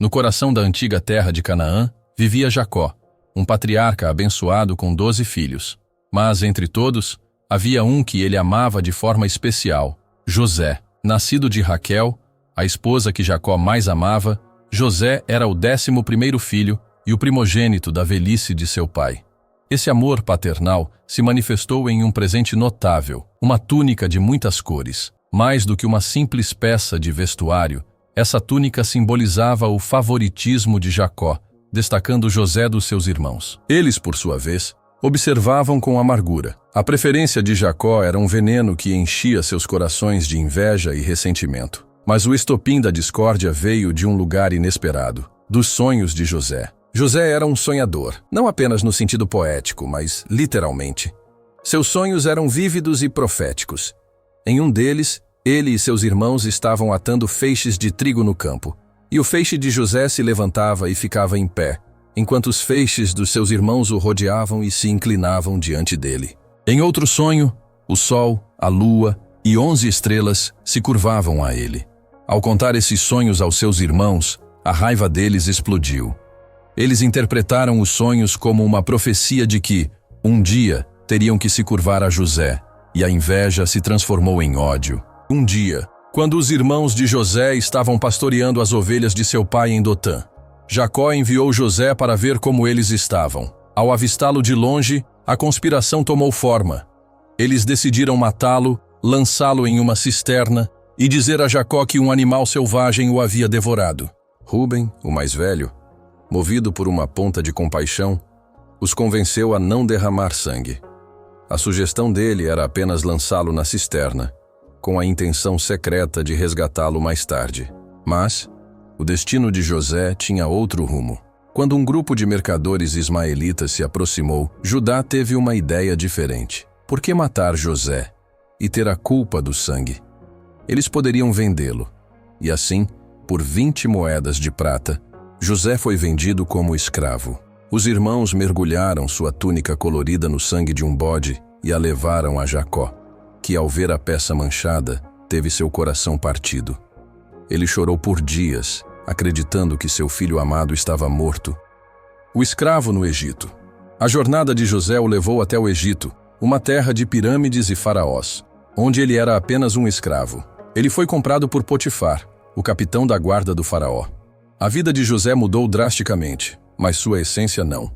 No coração da antiga terra de Canaã, vivia Jacó, um patriarca abençoado com 12 filhos. Mas, entre todos, havia um que ele amava de forma especial, José. Nascido de Raquel, a esposa que Jacó mais amava, José era o 11º filho e o primogênito da velhice de seu pai. Esse amor paternal se manifestou em um presente notável, uma túnica de muitas cores. Mais do que uma simples peça de vestuário, essa túnica simbolizava o favoritismo de Jacó, destacando José dos seus irmãos. Eles, por sua vez, observavam com amargura. A preferência de Jacó era um veneno que enchia seus corações de inveja e ressentimento. Mas o estopim da discórdia veio de um lugar inesperado, dos sonhos de José. José era um sonhador, não apenas no sentido poético, mas literalmente. Seus sonhos eram vívidos e proféticos. Em um deles, ele e seus irmãos estavam atando feixes de trigo no campo, e o feixe de José se levantava e ficava em pé, enquanto os feixes dos seus irmãos o rodeavam e se inclinavam diante dele. Em outro sonho, o sol, a lua e 11 estrelas se curvavam a ele. Ao contar esses sonhos aos seus irmãos, a raiva deles explodiu. Eles interpretaram os sonhos como uma profecia de que, um dia, teriam que se curvar a José, e a inveja se transformou em ódio. Um dia, quando os irmãos de José estavam pastoreando as ovelhas de seu pai em Dotã, Jacó enviou José para ver como eles estavam. Ao avistá-lo de longe, a conspiração tomou forma. Eles decidiram matá-lo, lançá-lo em uma cisterna e dizer a Jacó que um animal selvagem o havia devorado. Rúben, o mais velho, movido por uma ponta de compaixão, os convenceu a não derramar sangue. A sugestão dele era apenas lançá-lo na cisterna, com a intenção secreta de resgatá-lo mais tarde. Mas o destino de José tinha outro rumo. Quando um grupo de mercadores ismaelitas se aproximou, Judá teve uma ideia diferente. Por que matar José e ter a culpa do sangue? Eles poderiam vendê-lo, e assim, por 20 moedas de prata, José foi vendido como escravo. Os irmãos mergulharam sua túnica colorida no sangue de um bode e a levaram a Jacó, que ao ver a peça manchada, teve seu coração partido. Ele chorou por dias, acreditando que seu filho amado estava morto. O escravo no Egito. A jornada de José o levou até o Egito, uma terra de pirâmides e faraós, onde ele era apenas um escravo. Ele foi comprado por Potifar, o capitão da guarda do faraó. A vida de José mudou drasticamente, mas sua essência não.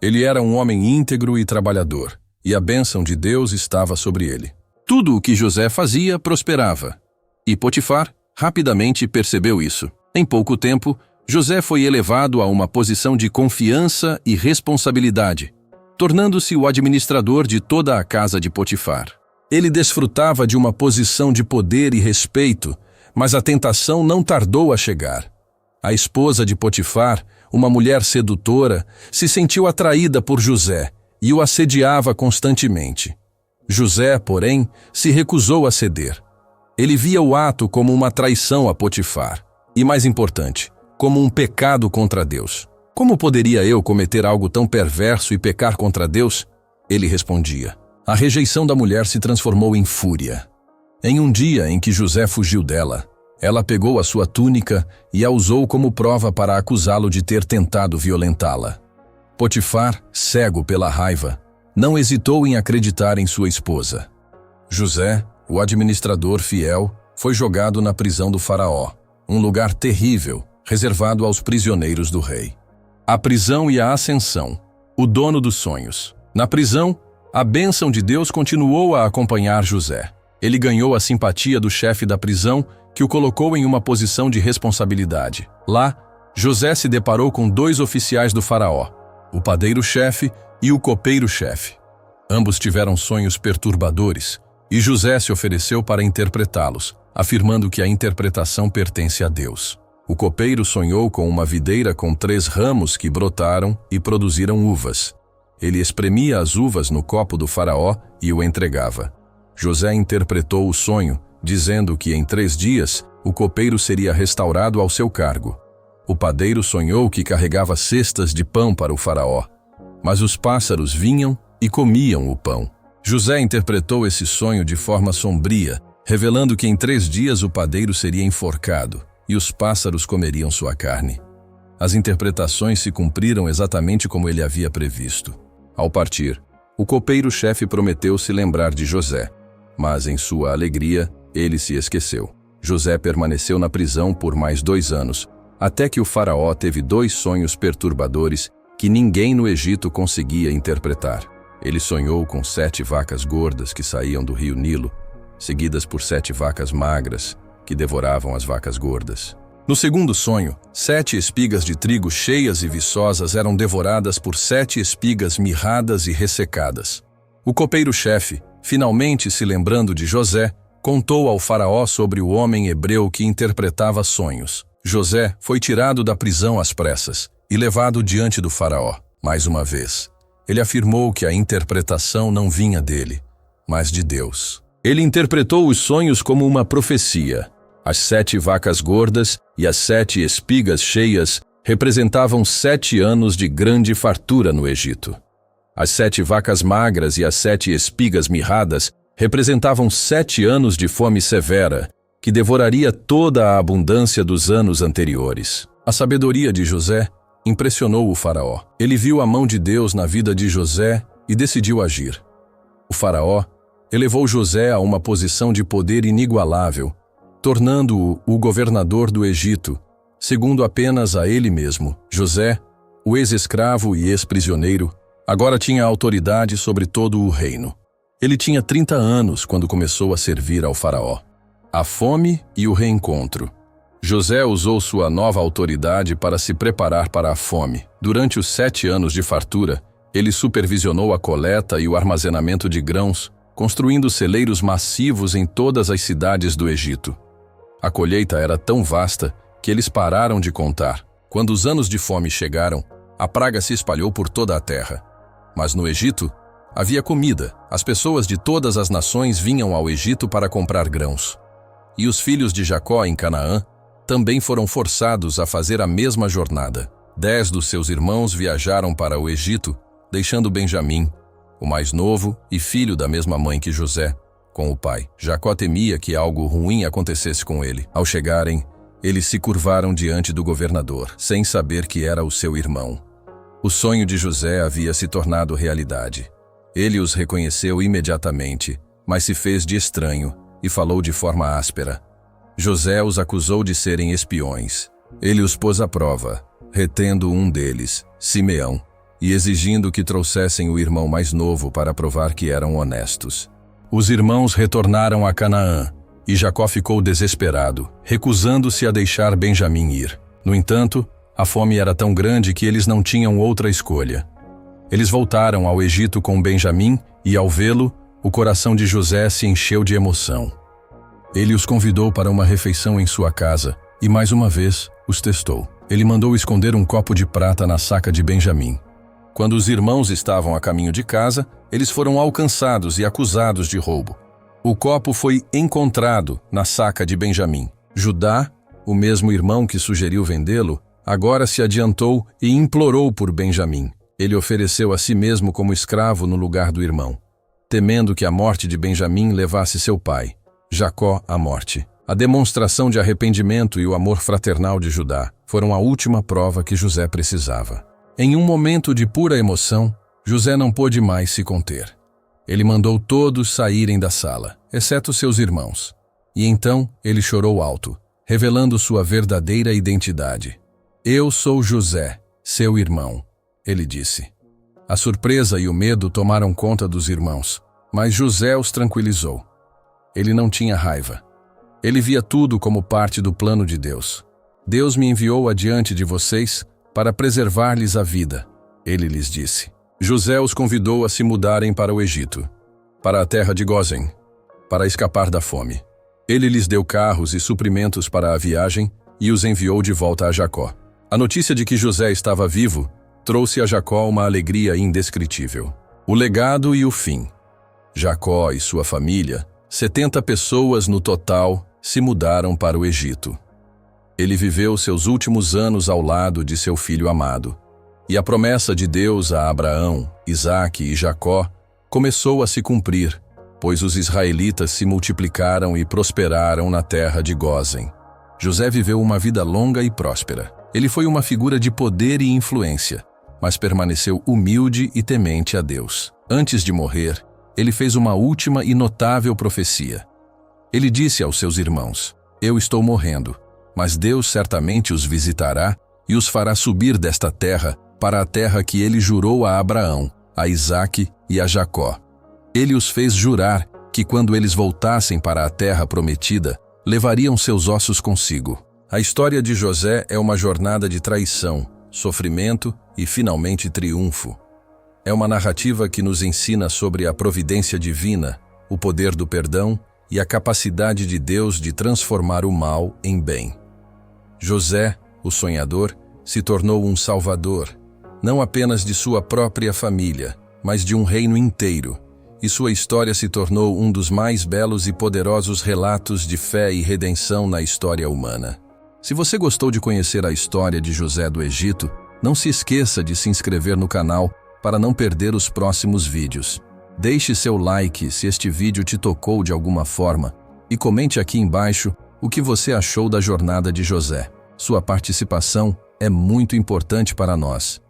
Ele era um homem íntegro e trabalhador, e a bênção de Deus estava sobre ele. Tudo o que José fazia prosperava, e Potifar rapidamente percebeu isso. Em pouco tempo, José foi elevado a uma posição de confiança e responsabilidade, tornando-se o administrador de toda a casa de Potifar. Ele desfrutava de uma posição de poder e respeito, mas a tentação não tardou a chegar. A esposa de Potifar, uma mulher sedutora, se sentiu atraída por José e o assediava constantemente. José, porém, se recusou a ceder. Ele via o ato como uma traição a Potifar e, mais importante, como um pecado contra Deus. Como poderia eu cometer algo tão perverso e pecar contra Deus? Ele respondia. A rejeição da mulher se transformou em fúria. Em um dia em que José fugiu dela, ela pegou a sua túnica e a usou como prova para acusá-lo de ter tentado violentá-la. Potifar, cego pela raiva, não hesitou em acreditar em sua esposa. José, o administrador fiel, foi jogado na prisão do faraó, um lugar terrível, reservado aos prisioneiros do rei. A prisão e a ascensão, o dono dos sonhos. Na prisão, a bênção de Deus continuou a acompanhar José. Ele ganhou a simpatia do chefe da prisão, que o colocou em uma posição de responsabilidade. Lá, José se deparou com 2 oficiais do faraó, o padeiro-chefe e o copeiro-chefe. Ambos tiveram sonhos perturbadores, e José se ofereceu para interpretá-los, afirmando que a interpretação pertence a Deus. O copeiro sonhou com uma videira com 3 ramos que brotaram e produziram uvas. Ele espremia as uvas no copo do faraó e o entregava. José interpretou o sonho, dizendo que em 3 dias o copeiro seria restaurado ao seu cargo. O padeiro sonhou que carregava cestas de pão para o faraó, mas os pássaros vinham e comiam o pão. José interpretou esse sonho de forma sombria, revelando que em 3 dias o padeiro seria enforcado e os pássaros comeriam sua carne. As interpretações se cumpriram exatamente como ele havia previsto. Ao partir, o copeiro-chefe prometeu se lembrar de José, mas em sua alegria, ele se esqueceu. José permaneceu na prisão por mais 2 anos, até que o faraó teve 2 sonhos perturbadores que ninguém no Egito conseguia interpretar. Ele sonhou com 7 vacas gordas que saíam do rio Nilo, seguidas por 7 vacas magras que devoravam as vacas gordas. No segundo sonho, 7 espigas de trigo cheias e viçosas eram devoradas por 7 espigas mirradas e ressecadas. O copeiro-chefe, finalmente se lembrando de José, contou ao faraó sobre o homem hebreu que interpretava sonhos. José foi tirado da prisão às pressas e levado diante do faraó. Mais uma vez, ele afirmou que a interpretação não vinha dele, mas de Deus. Ele interpretou os sonhos como uma profecia. As 7 vacas gordas e as 7 espigas cheias representavam 7 anos de grande fartura no Egito. As 7 vacas magras e as 7 espigas mirradas representavam 7 anos de fome severa, que devoraria toda a abundância dos anos anteriores. A sabedoria de José impressionou o faraó. Ele viu a mão de Deus na vida de José e decidiu agir. O faraó elevou José a uma posição de poder inigualável, tornando-o o governador do Egito, segundo apenas a ele mesmo. José, o ex-escravo e ex-prisioneiro, agora tinha autoridade sobre todo o reino. Ele tinha 30 anos quando começou a servir ao faraó. A fome e o reencontro. José usou sua nova autoridade para se preparar para a fome. Durante os 7 anos de fartura, ele supervisionou a coleta e o armazenamento de grãos, construindo celeiros massivos em todas as cidades do Egito. A colheita era tão vasta que eles pararam de contar. Quando os anos de fome chegaram, a praga se espalhou por toda a terra. Mas no Egito, havia comida. As pessoas de todas as nações vinham ao Egito para comprar grãos. E os filhos de Jacó em Canaã também foram forçados a fazer a mesma jornada. 10 dos seus irmãos viajaram para o Egito, deixando Benjamim, o mais novo e filho da mesma mãe que José, com o pai. Jacó temia que algo ruim acontecesse com ele. Ao chegarem, eles se curvaram diante do governador, sem saber que era o seu irmão. O sonho de José havia se tornado realidade. Ele os reconheceu imediatamente, mas se fez de estranho e falou de forma áspera. José os acusou de serem espiões. Ele os pôs à prova, retendo um deles, Simeão, e exigindo que trouxessem o irmão mais novo para provar que eram honestos. Os irmãos retornaram a Canaã, e Jacó ficou desesperado, recusando-se a deixar Benjamim ir. No entanto, a fome era tão grande que eles não tinham outra escolha. Eles voltaram ao Egito com Benjamim e, ao vê-lo, o coração de José se encheu de emoção. Ele os convidou para uma refeição em sua casa e, mais uma vez, os testou. Ele mandou esconder um copo de prata na saca de Benjamim. Quando os irmãos estavam a caminho de casa, eles foram alcançados e acusados de roubo. O copo foi encontrado na saca de Benjamim. Judá, o mesmo irmão que sugeriu vendê-lo, agora se adiantou e implorou por Benjamim. Ele ofereceu a si mesmo como escravo no lugar do irmão, temendo que a morte de Benjamim levasse seu pai, Jacó, à morte. A demonstração de arrependimento e o amor fraternal de Judá foram a última prova que José precisava. Em um momento de pura emoção, José não pôde mais se conter. Ele mandou todos saírem da sala, exceto seus irmãos. E então ele chorou alto, revelando sua verdadeira identidade. "Eu sou José, seu irmão", ele disse. A surpresa e o medo tomaram conta dos irmãos, mas José os tranquilizou. Ele não tinha raiva. Ele via tudo como parte do plano de Deus. "Deus me enviou adiante de vocês para preservar-lhes a vida", ele lhes disse. José os convidou a se mudarem para o Egito, para a terra de Gósen, para escapar da fome. Ele lhes deu carros e suprimentos para a viagem e os enviou de volta a Jacó. A notícia de que José estava vivo trouxe a Jacó uma alegria indescritível. O legado e o fim. Jacó e sua família, 70 pessoas no total, se mudaram para o Egito. Ele viveu seus últimos anos ao lado de seu filho amado. E a promessa de Deus a Abraão, Isaque e Jacó começou a se cumprir, pois os israelitas se multiplicaram e prosperaram na terra de Gósen. José viveu uma vida longa e próspera. Ele foi uma figura de poder e influência, mas permaneceu humilde e temente a Deus. Antes de morrer, ele fez uma última e notável profecia. Ele disse aos seus irmãos: "Eu estou morrendo, mas Deus certamente os visitará e os fará subir desta terra para a terra que ele jurou a Abraão, a Isaque e a Jacó. Ele os fez jurar que quando eles voltassem para a terra prometida, levariam seus ossos consigo." A história de José é uma jornada de traição, sofrimento e, finalmente, triunfo. É uma narrativa que nos ensina sobre a providência divina, o poder do perdão e a capacidade de Deus de transformar o mal em bem. José, o sonhador, se tornou um salvador, não apenas de sua própria família, mas de um reino inteiro, e sua história se tornou um dos mais belos e poderosos relatos de fé e redenção na história humana. Se você gostou de conhecer a história de José do Egito, não se esqueça de se inscrever no canal para não perder os próximos vídeos. Deixe seu like se este vídeo te tocou de alguma forma e comente aqui embaixo o que você achou da jornada de José. Sua participação é muito importante para nós.